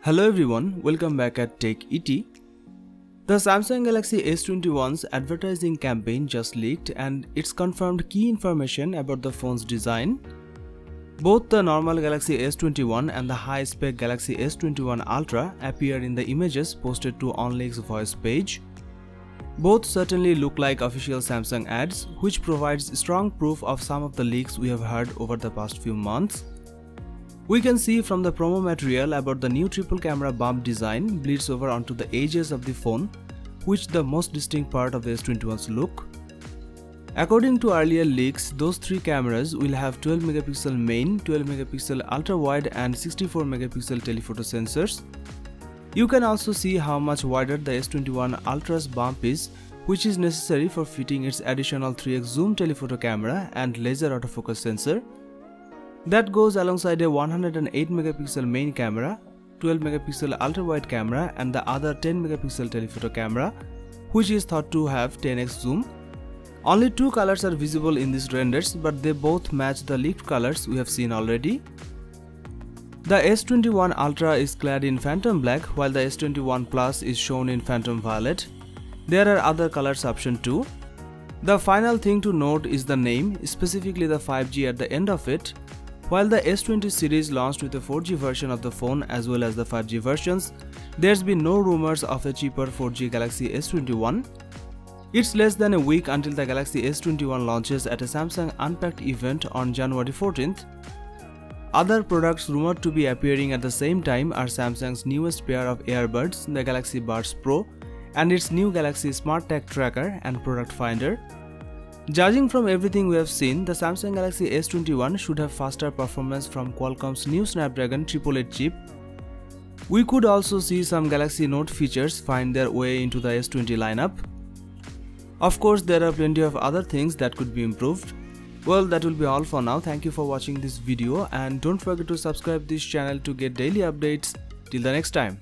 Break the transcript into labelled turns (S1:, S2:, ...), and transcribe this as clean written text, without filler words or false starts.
S1: Hello everyone, welcome back at Tech ET. The Samsung Galaxy S21's advertising campaign just leaked and it's confirmed key information about the phone's design. Both the normal Galaxy S21 and the high-spec Galaxy S21 Ultra appear in the images posted to OnLeak's voice page. Both certainly look like official Samsung ads, which provides strong proof of some of the leaks we have heard over the past few months. We can see from the promo material about the new triple camera bump design bleeds over onto the edges of the phone, which the most distinct part of the S21's look. According to earlier leaks, those three cameras will have 12 megapixel main, 12 megapixel ultra wide and 64 megapixel telephoto sensors. You can also see how much wider the S21 Ultra's bump is, which is necessary for fitting its additional 3x zoom telephoto camera and laser autofocus sensor. That goes alongside a 108 megapixel main camera, 12 megapixel ultra wide camera and the other 10 megapixel telephoto camera, which is thought to have 10x zoom. Only two colors are visible in these renders, but they both match the leaked colors we have seen already. The S21 Ultra is clad in Phantom Black while the S21 Plus is shown in Phantom Violet. There are other colors option too. The final thing to note is the name, specifically the 5G at the end of it. While the S20 series launched with a 4G version of the phone as well as the 5G versions, there's been no rumors of a cheaper 4G Galaxy S21. It's less than a week until the Galaxy S21 launches at a Samsung Unpacked event on January 14th. Other products rumored to be appearing at the same time are Samsung's newest pair of earbuds, the Galaxy Buds Pro, and its new Galaxy Smart Tag Tracker and Product Finder. Judging from everything we have seen, the Samsung Galaxy S21 should have faster performance from Qualcomm's new Snapdragon 888 chip. We could also see some Galaxy Note features find their way into the S20 lineup. Of course, there are plenty of other things that could be improved. Well, that will be all for now. Thank you for watching this video and don't forget to subscribe this channel to get daily updates. Till the next time.